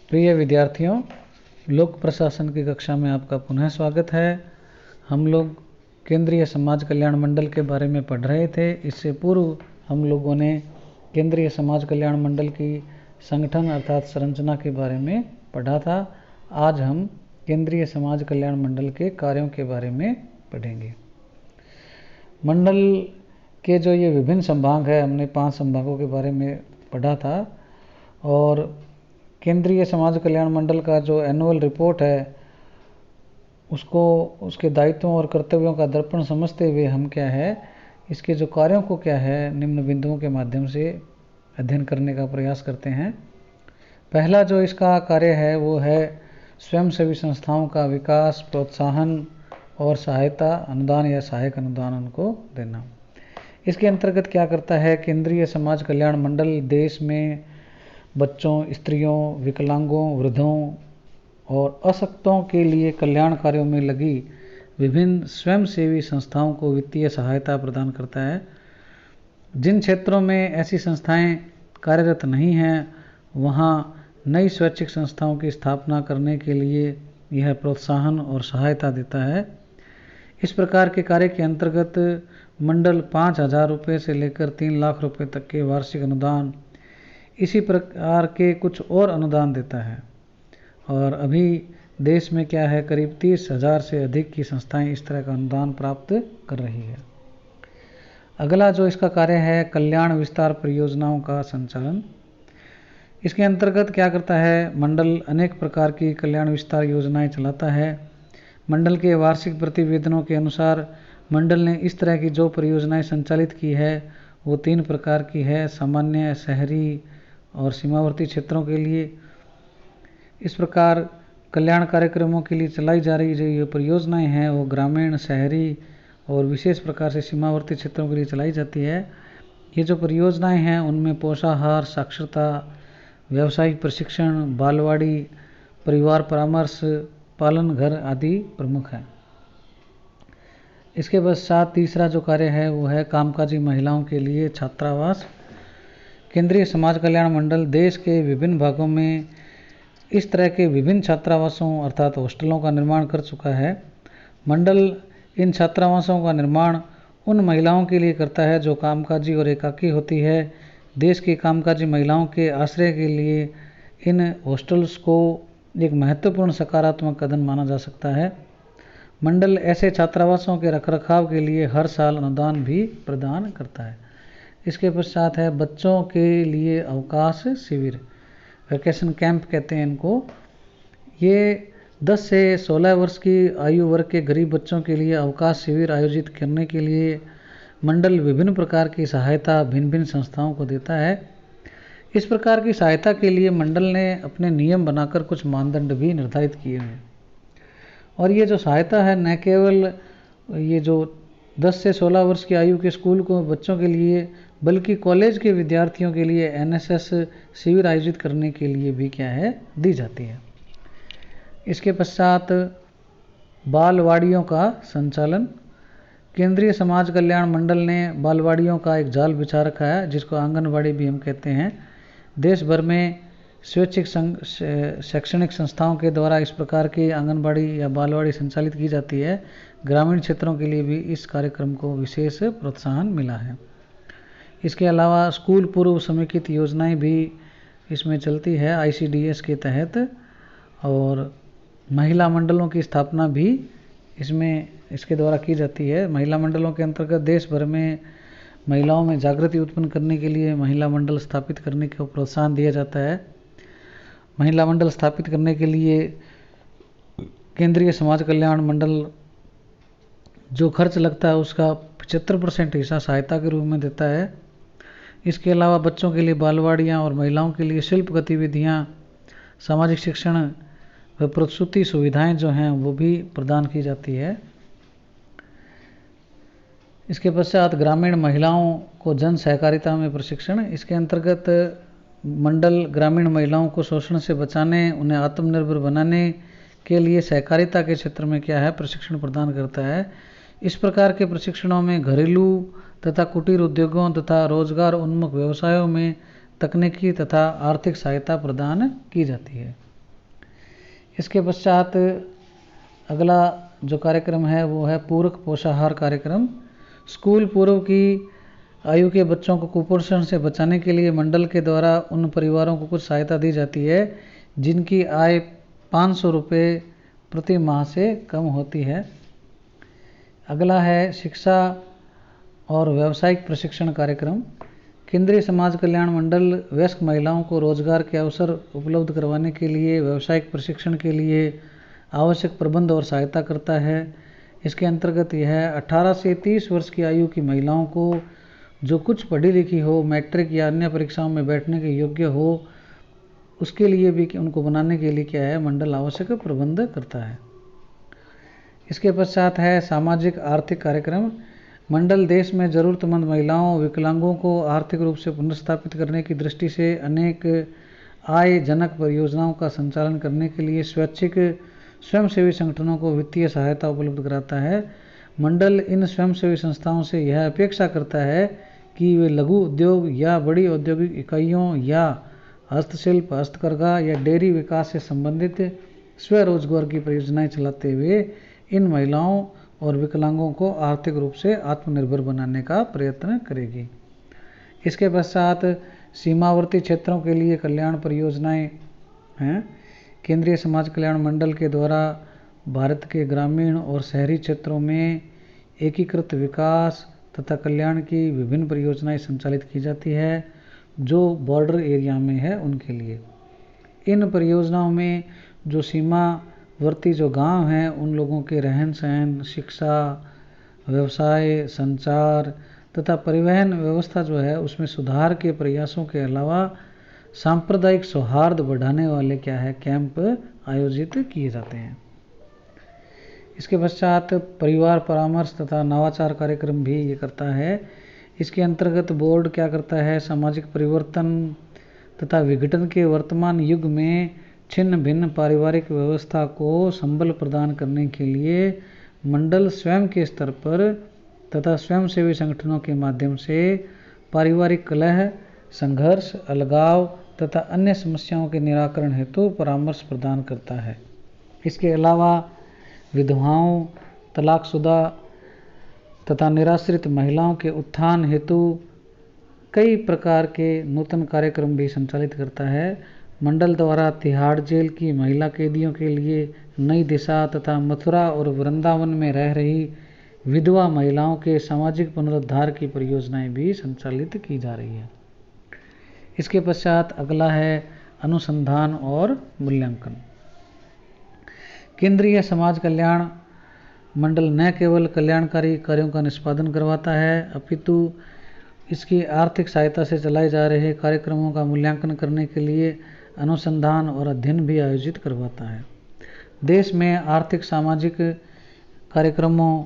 प्रिय विद्यार्थियों, लोक प्रशासन की कक्षा में आपका पुनः स्वागत है। हम लोग केंद्रीय समाज कल्याण मंडल के बारे में पढ़ रहे थे। इससे पूर्व हम लोगों ने केंद्रीय समाज कल्याण मंडल की संगठन अर्थात संरचना के बारे में पढ़ा था। आज हम केंद्रीय समाज कल्याण मंडल के कार्यों के बारे में पढ़ेंगे। मंडल के जो ये विभिन्न संभाग है, हमने 5 संभागों के बारे में पढ़ा था और केंद्रीय समाज कल्याण मंडल का जो एनुअल रिपोर्ट है उसको उसके दायित्वों और कर्तव्यों का दर्पण समझते हुए हम क्या है, इसके जो कार्यों को क्या है निम्न बिंदुओं के माध्यम से अध्ययन करने का प्रयास करते हैं। पहला जो इसका कार्य है वो है स्वयंसेवी संस्थाओं का विकास, प्रोत्साहन और सहायता, अनुदान या सहायक अनुदान उनको देना। इसके अंतर्गत क्या करता है केंद्रीय समाज कल्याण मंडल, देश में बच्चों, स्त्रियों, विकलांगों, वृद्धों और अशक्तों के लिए कल्याण कार्यों में लगी विभिन्न स्वयंसेवी संस्थाओं को वित्तीय सहायता प्रदान करता है। जिन क्षेत्रों में ऐसी संस्थाएं कार्यरत नहीं हैं, वहां नई स्वैच्छिक संस्थाओं की स्थापना करने के लिए यह प्रोत्साहन और सहायता देता है। इस प्रकार के कार्य के अंतर्गत मंडल 5,000 रुपये से लेकर 3 लाख रुपये तक के वार्षिक अनुदान, इसी प्रकार के कुछ और अनुदान देता है। और अभी देश में क्या है, करीब 30,000 से अधिक की संस्थाएं इस तरह का अनुदान प्राप्त कर रही है। अगला जो इसका कार्य है कल्याण विस्तार परियोजनाओं का संचालन। इसके अंतर्गत क्या करता है, मंडल अनेक प्रकार की कल्याण विस्तार योजनाएं चलाता है। मंडल के वार्षिक प्रतिवेदनों के अनुसार मंडल ने इस तरह की जो परियोजनाएं संचालित की है वो 3 प्रकार की है, सामान्य, शहरी और सीमावर्ती क्षेत्रों के लिए। इस प्रकार कल्याण कार्यक्रमों के लिए चलाई जा रही जो ये परियोजनाएं हैं वो ग्रामीण, शहरी और विशेष प्रकार से सीमावर्ती क्षेत्रों के लिए चलाई जाती है। ये जो परियोजनाएं हैं उनमें पोषाहार, साक्षरता, व्यावसायिक प्रशिक्षण, बालवाड़ी, परिवार परामर्श, पालन घर आदि प्रमुख हैं। इसके पश्चात तीसरा जो कार्य है वो है कामकाजी महिलाओं के लिए छात्रावास। केंद्रीय समाज कल्याण मंडल देश के विभिन्न भागों में इस तरह के विभिन्न छात्रावासों अर्थात हॉस्टलों का निर्माण कर चुका है। मंडल इन छात्रावासों का निर्माण उन महिलाओं के लिए करता है जो कामकाजी और एकाकी होती है। देश की कामकाजी महिलाओं के आश्रय के लिए इन हॉस्टल्स को एक महत्वपूर्ण सकारात्मक कदम माना जा सकता है। मंडल ऐसे छात्रावासों के रखरखाव के लिए हर साल अनुदान भी प्रदान करता है। इसके पश्चात है बच्चों के लिए अवकाश शिविर, वैकेशन कैंप कहते हैं इनको। ये 10 से 16 वर्ष की आयु वर्ग के गरीब बच्चों के लिए अवकाश शिविर आयोजित करने के लिए मंडल विभिन्न प्रकार की सहायता भिन्न भिन्न संस्थाओं को देता है। इस प्रकार की सहायता के लिए मंडल ने अपने नियम बनाकर कुछ मानदंड भी निर्धारित किए हैं। और ये जो सहायता है न केवल ये जो 10 से 16 वर्ष की आयु के स्कूल को बच्चों के लिए बल्कि कॉलेज के विद्यार्थियों के लिए एनएसएस शिविर आयोजित करने के लिए भी क्या है दी जाती है। इसके पश्चात बालवाड़ियों का संचालन। केंद्रीय समाज कल्याण मंडल ने बालवाड़ियों का एक जाल बिछा रखा है जिसको आंगनबाड़ी भी हम कहते हैं। देश भर में स्वैच्छिक शैक्षणिक संस्थाओं के द्वारा इस प्रकार की आंगनबाड़ी या बालवाड़ी संचालित की जाती है। ग्रामीण क्षेत्रों के लिए भी इस कार्यक्रम को विशेष प्रोत्साहन मिला है। इसके अलावा स्कूल पूर्व समेकित योजनाएं भी इसमें चलती है आईसीडीएस के तहत, और महिला मंडलों की स्थापना भी इसके द्वारा की जाती है। महिला मंडलों के अंतर्गत देश भर में महिलाओं में जागृति उत्पन्न करने के लिए महिला मंडल स्थापित करने को प्रोत्साहन दिया जाता है। महिला मंडल स्थापित करने के लिए केंद्रीय समाज कल्याण मंडल जो खर्च लगता है उसका 75% हिस्सा सहायता के रूप में देता है। इसके अलावा बच्चों के लिए बालवाड़ियाँ और महिलाओं के लिए शिल्प गतिविधियाँ, सामाजिक शिक्षण व प्रसूति सुविधाएं जो हैं वो भी प्रदान की जाती है। इसके पश्चात ग्रामीण महिलाओं को जन सहकारिता में प्रशिक्षण। इसके अंतर्गत मंडल ग्रामीण महिलाओं को शोषण से बचाने, उन्हें आत्मनिर्भर बनाने के लिए सहकारिता के क्षेत्र में क्या है प्रशिक्षण प्रदान करता है। इस प्रकार के प्रशिक्षणों में घरेलू तथा कुटीर उद्योगों तथा रोजगार उन्मुख व्यवसायों में तकनीकी तथा आर्थिक सहायता प्रदान की जाती है। इसके पश्चात अगला जो कार्यक्रम है वो है पूरक पोषाहार कार्यक्रम। स्कूल पूर्व की आयु के बच्चों को कुपोषण से बचाने के लिए मंडल के द्वारा उन परिवारों को कुछ सहायता दी जाती है जिनकी आय 500 रुपये प्रति माह से कम होती है। अगला है शिक्षा और व्यावसायिक प्रशिक्षण कार्यक्रम। केंद्रीय समाज कल्याण मंडल वयस्क महिलाओं को रोजगार के अवसर उपलब्ध करवाने के लिए व्यावसायिक प्रशिक्षण के लिए आवश्यक प्रबंध और सहायता करता है। इसके अंतर्गत यह 18 से 30 वर्ष की आयु की महिलाओं को जो कुछ पढ़ी लिखी हो, मैट्रिक या अन्य परीक्षाओं में बैठने के योग्य हो, उसके लिए भी उनको बनाने के लिए क्या है, मंडल आवश्यक प्रबंध करता है। इसके पश्चात है सामाजिक आर्थिक कार्यक्रम। मंडल देश में ज़रूरतमंद महिलाओं, विकलांगों को आर्थिक रूप से पुनर्स्थापित करने की दृष्टि से अनेक आय जनक परियोजनाओं का संचालन करने के लिए स्वैच्छिक स्वयंसेवी संगठनों को वित्तीय सहायता उपलब्ध कराता है। मंडल इन स्वयंसेवी संस्थाओं से यह अपेक्षा करता है कि वे लघु उद्योग या बड़ी औद्योगिक इकाइयों या हस्तशिल्प, हस्तकरघा या डेयरी विकास से संबंधित स्वरोजगार की परियोजनाएं चलाते हुए इन महिलाओं और विकलांगों को आर्थिक रूप से आत्मनिर्भर बनाने का प्रयत्न करेगी। इसके पश्चात सीमावर्ती क्षेत्रों के लिए कल्याण परियोजनाएं हैं। केंद्रीय समाज कल्याण मंडल के द्वारा भारत के ग्रामीण और शहरी क्षेत्रों में एकीकृत विकास तथा कल्याण की विभिन्न परियोजनाएं संचालित की जाती है जो बॉर्डर एरिया में है उनके लिए। इन परियोजनाओं में जो सीमावर्ती जो गांव हैं उन लोगों के रहन सहन, शिक्षा, व्यवसाय, संचार तथा परिवहन व्यवस्था जो है उसमें सुधार के प्रयासों के अलावा सांप्रदायिक सौहार्द बढ़ाने वाले क्या है, कैंप आयोजित किए जाते हैं। इसके पश्चात परिवार परामर्श तथा नवाचार कार्यक्रम भी ये करता है। इसके अंतर्गत बोर्ड क्या करता है, सामाजिक परिवर्तन तथा विघटन के वर्तमान युग में छिन्न भिन्न पारिवारिक व्यवस्था को संबल प्रदान करने के लिए मंडल स्वयं के स्तर पर तथा स्वयंसेवी संगठनों के माध्यम से पारिवारिक कलह, संघर्ष, अलगाव तथा अन्य समस्याओं के निराकरण हेतु परामर्श प्रदान करता है। इसके अलावा विधवाओं, तलाकशुदा तथा निराश्रित महिलाओं के उत्थान हेतु कई प्रकार के नूतन कार्यक्रम भी संचालित करता है। मंडल द्वारा तिहाड़ जेल की महिला कैदियों के लिए नई दिशा तथा मथुरा और वृंदावन में रह रही विधवा महिलाओं के सामाजिक पुनरुद्धार की परियोजनाएं भी संचालित की जा रही है। इसके पश्चात अगला है अनुसंधान और मूल्यांकन। केंद्रीय समाज कल्याण मंडल न केवल कल्याणकारी कार्यों का निष्पादन करवाता है अपितु इसकी आर्थिक सहायता से चलाए जा रहे कार्यक्रमों का मूल्यांकन करने के लिए अनुसंधान और अध्ययन भी आयोजित करवाता है। देश में आर्थिक सामाजिक कार्यक्रमों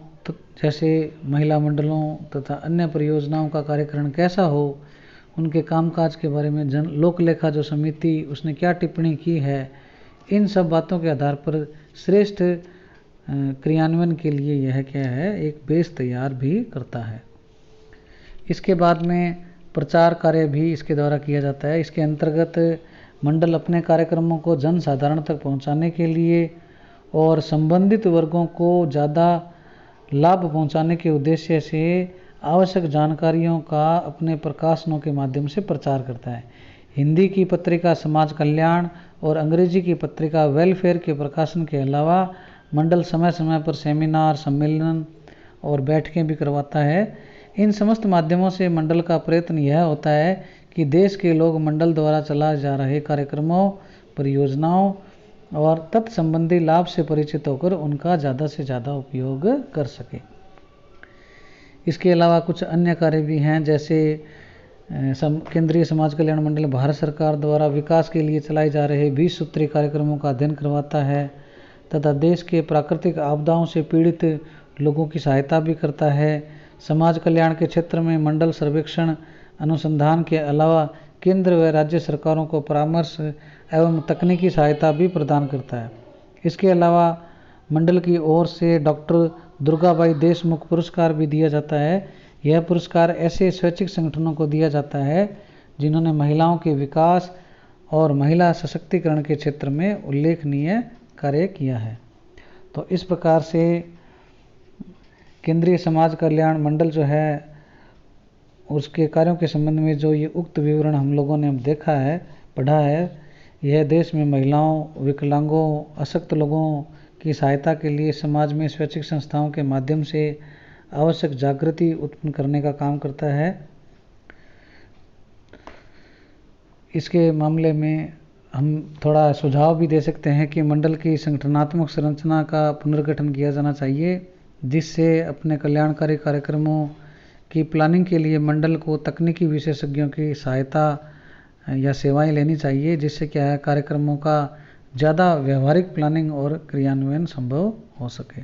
जैसे महिला मंडलों तथा अन्य परियोजनाओं का कार्यक्रम कैसा हो, उनके कामकाज के बारे में लोक लेखा जो समिति उसने क्या टिप्पणी की है, इन सब बातों के आधार पर श्रेष्ठ क्रियान्वयन के लिए यह क्या है, एक बेस तैयार भी करता है। इसके बाद में प्रचार कार्य भी इसके द्वारा किया जाता है। इसके अंतर्गत मंडल अपने कार्यक्रमों को जन साधारण तक पहुंचाने के लिए और संबंधित वर्गों को ज़्यादा लाभ पहुंचाने के उद्देश्य से आवश्यक जानकारियों का अपने प्रकाशनों के माध्यम से प्रचार करता है। हिंदी की पत्रिका समाज कल्याण और अंग्रेजी की पत्रिका वेलफेयर के प्रकाशन के अलावा मंडल समय समय पर सेमिनार, सम्मेलन और बैठकें भी करवाता है। इन समस्त माध्यमों से मंडल का प्रयत्न यह होता है कि देश के लोग मंडल द्वारा चलाए जा रहे कार्यक्रमों, परियोजनाओं और तत्संबंधी लाभ से परिचित होकर उनका ज़्यादा से ज़्यादा उपयोग कर सके। इसके अलावा कुछ अन्य कार्य भी हैं, जैसे केंद्रीय समाज कल्याण मंडल भारत सरकार द्वारा विकास के लिए चलाए जा रहे 20 सूत्री कार्यक्रमों का अध्ययन करवाता है तथा देश के प्राकृतिक आपदाओं से पीड़ित लोगों की सहायता भी करता है। समाज कल्याण के क्षेत्र में मंडल सर्वेक्षण अनुसंधान के अलावा केंद्र व राज्य सरकारों को परामर्श एवं तकनीकी सहायता भी प्रदान करता है। इसके अलावा मंडल की ओर से डॉक्टर दुर्गाबाई देशमुख पुरस्कार भी दिया जाता है। यह पुरस्कार ऐसे स्वैच्छिक संगठनों को दिया जाता है जिन्होंने महिलाओं के विकास और महिला सशक्तिकरण के क्षेत्र में उल्लेखनीय कार्य किया है। तो इस प्रकार से केंद्रीय समाज कल्याण मंडल जो है उसके कार्यों के संबंध में जो ये उक्त विवरण हम लोगों ने देखा है, पढ़ा है, यह देश में महिलाओं, विकलांगों, अशक्त लोगों की सहायता के लिए समाज में स्वैच्छिक संस्थाओं के माध्यम से आवश्यक जागृति उत्पन्न करने का काम करता है। इसके मामले में हम थोड़ा सुझाव भी दे सकते हैं कि मंडल की संगठनात्मक संरचना का पुनर्गठन किया जाना चाहिए, जिससे अपने कल्याणकारी कार्यक्रमों की प्लानिंग के लिए मंडल को तकनीकी विशेषज्ञों की सहायता या सेवाएं लेनी चाहिए, जिससे क्या है कार्यक्रमों का ज़्यादा व्यवहारिक प्लानिंग और क्रियान्वयन संभव हो सके।